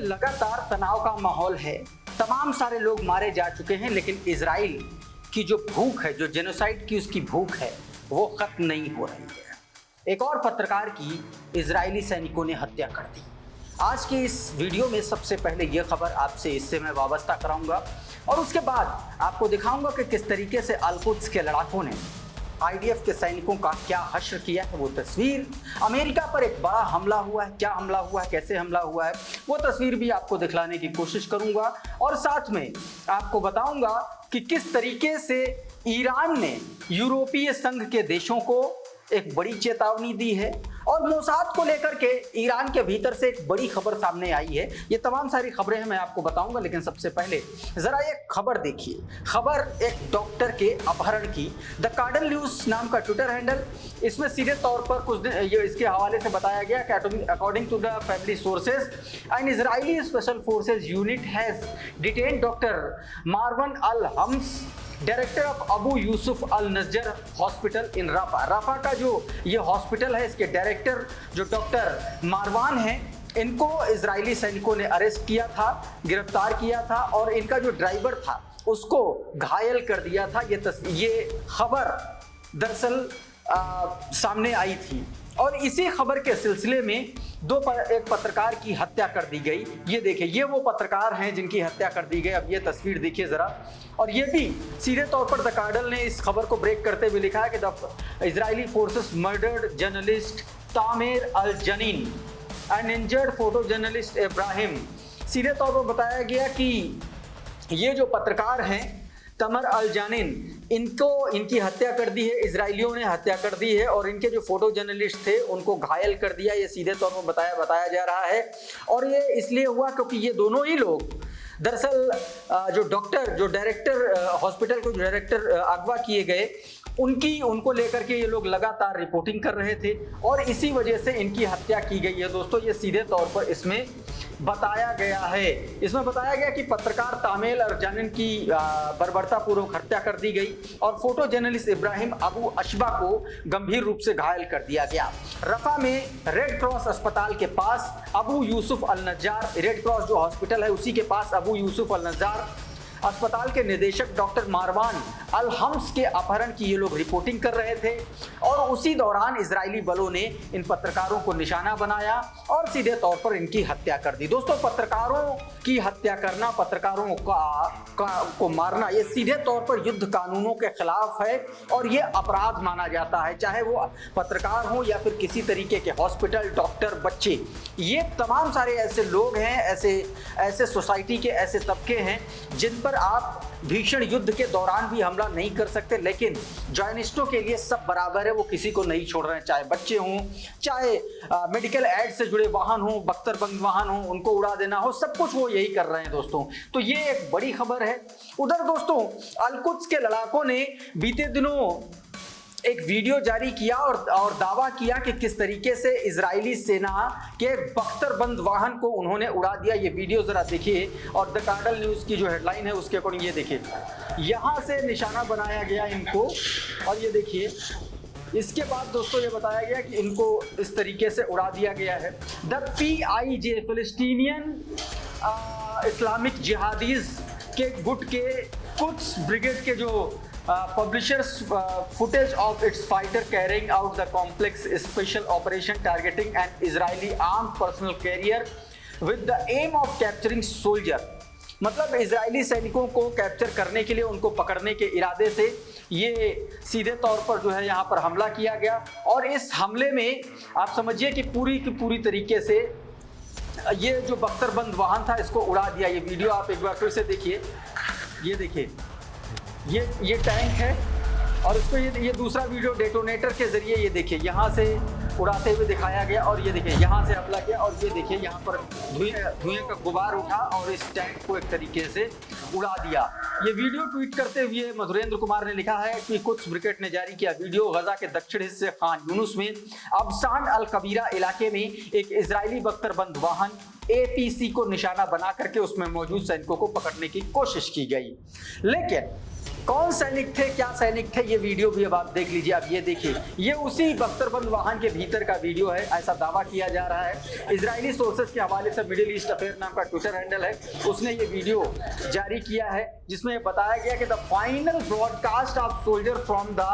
लगातार तनाव का माहौल है। तमाम सारे लोग मारे जा चुके हैं, लेकिन इजराइल की जो भूख है, जो जेनोसाइड की उसकी भूख है, वो खत्म नहीं हो रही है। एक और पत्रकार की इजरायली सैनिकों ने हत्या कर दी। आज के इस वीडियो में सबसे पहले यह खबर आपसे इससे मैं वाबस्ता कराऊंगा और उसके बाद आपको दिखाऊंगा कि किस तरीके से अल-कुद्स के लड़ाकों ने आईडीएफ के सैनिकों का क्या हश्र किया है। वो तस्वीर, अमेरिका पर एक बड़ा हमला हुआ है, क्या हमला हुआ है, कैसे हमला हुआ है, वो तस्वीर भी आपको दिखलाने की कोशिश करूंगा और साथ में आपको बताऊंगा कि किस तरीके से ईरान ने यूरोपीय संघ के देशों को एक बड़ी चेतावनी दी है और मोसाद को लेकर के ईरान के भीतर से एक बड़ी खबर सामने आई है। ये तमाम सारी खबरें हैं, मैं आपको बताऊंगा, लेकिन सबसे पहले जरा ये खबर देखिए। खबर एक डॉक्टर के अपहरण की। द कार्डल न्यूज नाम का ट्विटर हैंडल, इसमें सीधे तौर पर कुछ दिन ये इसके हवाले से बताया गया कि according to the family sources, an Israeli special forces unit has detain doctor Marwan Al Hams, director of Abu Yusuf Al Najjar hospital in Rafah. Rafah का जो ये हॉस्पिटल है, इसके डायरेक्टर जो डॉक्टर मारवान हैं, इनको इजरायली सैनिकों ने अरेस्ट किया था, गिरफ्तार किया था और इनका जो ड्राइवर था उसको घायल कर दिया था। ये खबर दरअसल सामने आई थी और इसी खबर के सिलसिले में एक पत्रकार की हत्या कर दी गई। ये देखिए, ये वो पत्रकार हैं जिनकी हत्या कर दी गई। अब ये तस्वीर देखिए जरा, और ये भी सीधे तौर पर द कार्डल ने इस खबर को ब्रेक करते हुए लिखा है कि the Israeli forces murdered journalist Tamer al Janeen and injured photo journalist Ibrahim. सीधे तौर पर बताया गया कि ये जो पत्रकार हैं तमर अल जानिन, इनकी हत्या कर दी है, इजरायलियों ने हत्या कर दी है और इनके जो फोटो जर्नलिस्ट थे उनको घायल कर दिया। ये सीधे तौर पर बताया जा रहा है और ये इसलिए हुआ क्योंकि ये दोनों ही लोग दरअसल जो डायरेक्टर हॉस्पिटल के डायरेक्टर अगवा किए गए, उनको लेकर के ये लोग लगातार रिपोर्टिंग कर रहे थे और इसी वजह से इनकी हत्या की गई है। दोस्तों, ये सीधे तौर पर इसमें बताया गया है। इसमें बताया गया कि पत्रकार तामेल और जानिन की बर्बरतापूर्वक हत्या कर दी गई और फोटो जर्नलिस्ट इब्राहिम अबू अशबा को गंभीर रूप से घायल कर दिया गया। रफा में रेड क्रॉस अस्पताल के पास अबू यूसुफ अल नज्जार, रेड क्रॉस जो हॉस्पिटल है उसी के पास अबू यूसुफ अल नज्जार अस्पताल के निदेशक डॉक्टर मारवान अल हम्स के अपहरण की ये लोग रिपोर्टिंग कर रहे थे और उसी दौरान इजरायली बलों ने इन पत्रकारों को निशाना बनाया और सीधे तौर पर इनकी हत्या कर दी। दोस्तों, पत्रकारों की हत्या करना, पत्रकारों को मारना, ये सीधे तौर पर युद्ध कानूनों के खिलाफ है और ये अपराध माना जाता है, चाहे वो पत्रकार हो या फिर किसी तरीके के हॉस्पिटल, डॉक्टर, बच्चे। ये तमाम सारे ऐसे लोग हैं, ऐसे सोसाइटी के ऐसे तबके हैं जिन पर आप भीषण युद्ध के दौरान भी हमला नहीं कर सकते, लेकिन जॉर्नलिस्टों के लिए सब बराबर है, वो किसी को नहीं छोड़ रहे हैं, चाहे बच्चे हों, चाहे मेडिकल एड से जुड़े वाहन हों, बख्तरबंद वाहन हों, उनको उड़ा देना हो, सब कुछ वो यही कर रहे हैं। दोस्तों, तो ये एक बड़ी खबर है। उधर दोस्तों, अल-कुद्स के लड़ाकों ने बीते दिनों एक वीडियो जारी किया और दावा किया कि किस तरीके से इजरायली सेना के बख्तरबंद वाहन को उन्होंने उड़ा दिया। ये वीडियो जरा देखिए और द कार्डल न्यूज की जो हेडलाइन है उसके अकॉर्डिंग ये देखिए, यहां से निशाना बनाया गया इनको और ये देखिए, इसके बाद दोस्तों ये बताया गया कि इनको इस तरीके से उड़ा दिया गया है। द PIJ फिलिस्तीनियन इस्लामिक जिहादीज के गुट के कुछ ब्रिगेड के जो publishes footage of its fighter carrying out the complex special operation targeting an Israeli armed personnel carrier with the aim of capturing soldier। मतलब इजरायली सैनिकों को कैप्चर करने के लिए, उनको पकड़ने के इरादे से ये सीधे तौर पर जो है यहाँ पर हमला किया गया और इस हमले में आप समझिए कि पूरी की पूरी तरीके से ये जो बख्तरबंद वाहन था इसको उड़ा दिया। ये वीडियो आप एक बार फिर से देखिए, ये देखिए, ये टैंक है और इसको ये दूसरा वीडियो डेटोनेटर के जरिए ये देखिए यहाँ से उड़ाते हुए दिखाया गया और ये देखिए यहाँ से हमला किया और ये देखिए यहाँ पर धुएं का गुबार उठा और इस टैंक को एक तरीके से उड़ा दिया। ये वीडियो ट्वीट करते हुए मधुरेंद्र कुमार ने लिखा है कि कुछ ब्रिगेड ने जारी किया वीडियो, गजा के दक्षिण हिस्से खान यूनुस में अबसान अल कबीरा इलाके में एक इजरायली बख्तरबंद वाहन APC को निशाना बना करके उसमें मौजूद सैनिकों को पकड़ने की कोशिश की गई, लेकिन कौन सैनिक थे, क्या सैनिक थे, ये वीडियो भी अब आप देख लीजिए। अब ये देखिए, ये उसी बख्तरबंद वाहन के भीतर का वीडियो है, ऐसा दावा किया जा रहा है। इजरायली सोर्सेज के हवाले से मिडिल ईस्ट अफेयर नाम का ट्विटर हैंडल है, उसने ये वीडियो जारी किया है जिसमें बताया गया कि the final broadcast of soldier from the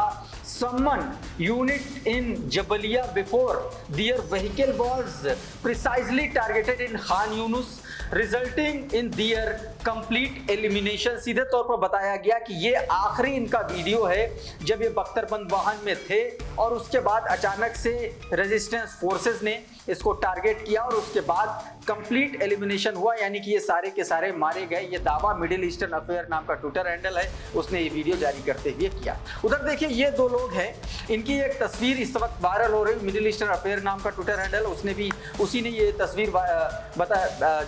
Saman unit in Jabalia before their vehicle was precisely targeted in Khan Younis resulting in their complete elimination. सीधे तौर पर बताया गया कि ये आखिरी इनका वीडियो है जब ये बख्तरबंद वाहन में थे और उसके बाद अचानक से रेजिस्टेंस फोर्सेस ने इसको टारगेट किया और उसके बाद कंप्लीट एलिमिनेशन हुआ, यानी कि ये सारे के सारे मारे गए। ये दावा मिडिल ईस्टर्न अफेयर नाम का ट्विटर हैंडल है, उसने ये वीडियो जारी करते हुए किया। उधर देखिए, ये दो लोग हैं, इनकी एक तस्वीर इस वक्त वायरल हो रही। मिडिल ईस्टर्न अफेयर नाम का ट्विटर हैंडल, उसने भी उसी ने ये तस्वीर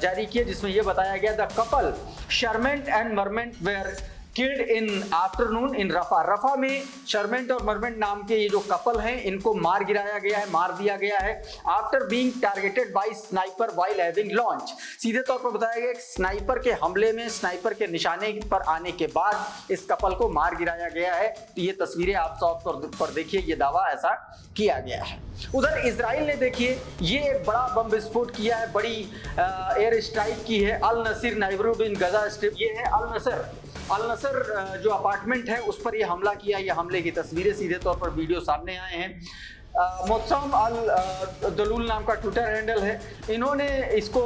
जारी की जिसमें ये बताया गया the couple Sharment and Marment were killed in afternoon in Rafah. Rafah में शर्मेंट और मरमेंट नाम के ये जो कपल हैं, इनको मार गिराया गया है, मार दिया गया है after being targeted by sniper while having launch. सीधे तौर पर बताया गया कि स्नाइपर के हमले में, स्नाइपर के निशाने पर आने के बाद इस कपल को मार गिराया गया है। तो ये तस्वीरें आप साफ तौर पर देखिए, ये दावा ऐसा किया गया है। उधर इजराइल ने देखिए ये एक बड़ा बम विस्फोट किया है, बड़ी एयर स्ट्राइक की है अल नसीर नेबरहुड इन गजा स्ट्रिप। ये है अल नसर जो अपार्टमेंट है उस पर ये हमला किया। ये हमले की तस्वीरें सीधे तौर पर वीडियो सामने आए हैं। मोत्सम अल दलूल नाम का ट्विटर हैंडल है, इन्होंने इसको,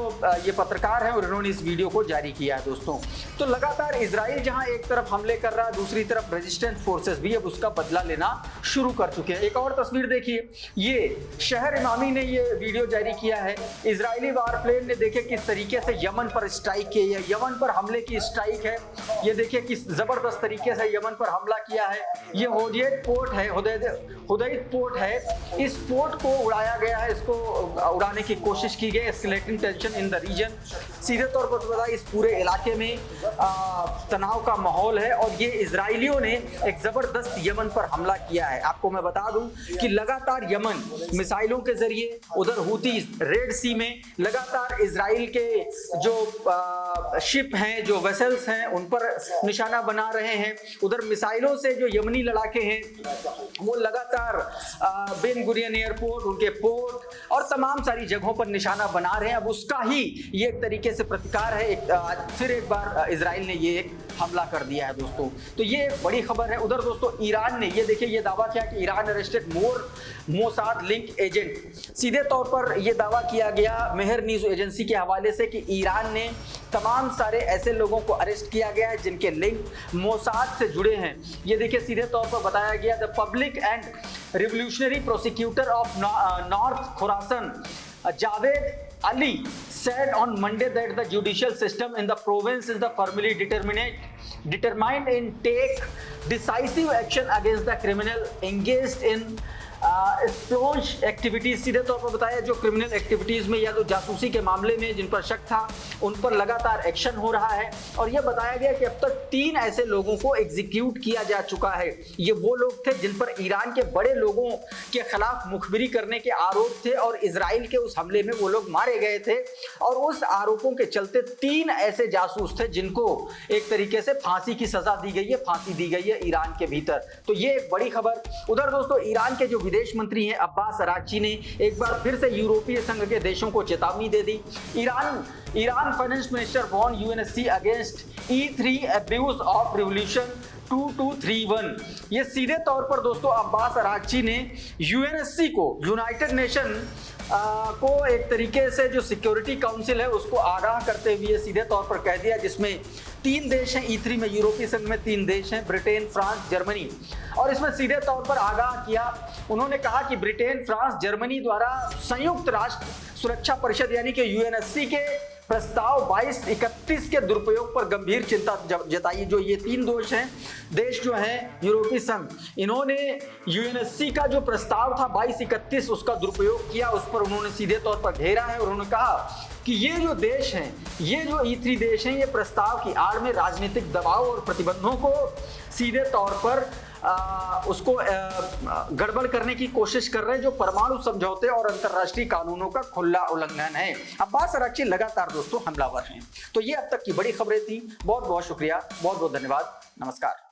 ये पत्रकार हैं और इन्होंने इस वीडियो को जारी किया है दोस्तों। तो लगातार इजराइल जहां एक तरफ हमले कर रहा है, दूसरी तरफ रेजिस्टेंस फोर्सेस भी अब उसका बदला लेना शुरू कर चुके हैं। एक और तस्वीर देखिए, ये शहर इमामी ने ये वीडियो जारी किया है। इजरायली वारप्लेन ने देखे किस तरीके से यमन पर स्ट्राइक की है, यमन पर हमले की स्ट्राइक है। ये देखिए किस जबरदस्त तरीके से यमन पर हमला किया है। ये होदैद पोर्ट है, हुदैद पोर्ट है, इस पोर्ट को उड़ाया गया है, इसको उड़ाने की कोशिश की गई। Escalating tension in the region. सीधे तौर पर पता इस पूरे इलाके में तनाव का माहौल है और ये इजरायलियों ने एक जबरदस्त यमन पर हमला किया है। आपको मैं बता दूं कि लगातार यमन मिसाइलों के जरिए, उधर हूती रेड सी में लगातार इजराइल के जो शिप हैं, जो वेसल्स हैं, उन पर निशाना बना रहे हैं। उधर मिसाइलों से जो यमनी लड़ाके हैं वो लगातार बेन गुरियन एयरपोर्ट, उनके पोर्ट और तमाम सारी जगहों पर निशाना बना रहे हैं। अब उसका ही ये एक तरीके से प्रतिकार है। फिर एक बार इजराइल ने ये एक हमला कर दिया है दोस्तों। तो ये एक बड़ी खबर है। उधर दोस्तों ईरान ने ये देखिए ये दावा किया कि ईरान अरेस्टेड मोर मोसाद लिंक एजेंट। सीधे तौर पर यह दावा किया गया मेहर न्यूज एजेंसी के हवाले से कि ईरान ने तमाम सारे ऐसे लोगों को अरेस्ट किया गया है जिनके लिंक मोसाद से जुड़े हैं। ये देखिए सीधे तौर पर बताया गया the public and revolutionary prosecutor of north Khurasan Javed Ali said on Monday that the judicial system in the province is the firmly determined in take decisive action against the criminal engaged in explosive activities. सीधे तौर पर बताया जो criminal activities में या तो जासूसी के मामले में जिन पर शक था उन पर लगातार एक्शन हो रहा है। और यह बताया गया कि अब तक 3 ऐसे लोगों को एग्जीक्यूट किया जा चुका है। ये वो लोग थे जिन पर ईरान के बड़े लोगों के खिलाफ मुखबिरी करने के आरोप थे और इजराइल के उस हमले में वो लोग मारे गए थे। और उस आरोपों के चलते 3 ऐसे जासूस थे जिनको एक तरीके से फांसी की सजा दी गई है, फांसी दी गई है ईरान के भीतर। तो ये एक बड़ी खबर। उधर दोस्तों ईरान के जो विदेश मंत्री हैं अब्बास अराक्ची ने एक बार फिर से यूरोपीय संघ के देशों को चेतावनी दे दी। Iran finance minister warn UNSC against E3 abuse of resolution 2231। ये सीधे तौर पर दोस्तों अब्बास अराक्ची ने यूएनएससी को, यूनाइटेड नेशन को एक तरीके से जो सिक्योरिटी काउंसिल है उसको आगाह करते हुए सीधे तौर पर कह दिया, जिसमें 3 देश हैं E3 में, यूरोपीय संघ में 3 देश हैं, ब्रिटेन, फ्रांस, जर्मनी। और इसमें सीधे तौर पर आगाह किया, उन्होंने कहा कि ब्रिटेन, फ्रांस, जर्मनी द्वारा संयुक्त राष्ट्र सुरक्षा परिषद यानी कि यूएनएससी के प्रस्ताव 2231 के दुरुपयोग पर गंभीर चिंता जताई। जो ये 3 देश जो हैं यूरोपीय संघ, इन्होंने यूएनएससी का जो प्रस्ताव था 2231 उसका दुरुपयोग किया, उस पर उन्होंने सीधे तौर पर घेरा है। और उन्होंने कहा कि ये जो देश हैं, ये जो E3 देश हैं, ये प्रस्ताव की आड़ में राजनीतिक दबाव और प्रतिबंधों को सीधे तौर पर उसको गड़बड़ करने की कोशिश कर रहे हैं, जो परमाणु समझौते और अंतर्राष्ट्रीय कानूनों का खुला उल्लंघन है। अब्बास अराक्ची लगातार दोस्तों हमलावर हैं। तो ये अब तक की बड़ी खबरें थी। बहुत बहुत शुक्रिया, बहुत बहुत धन्यवाद, नमस्कार।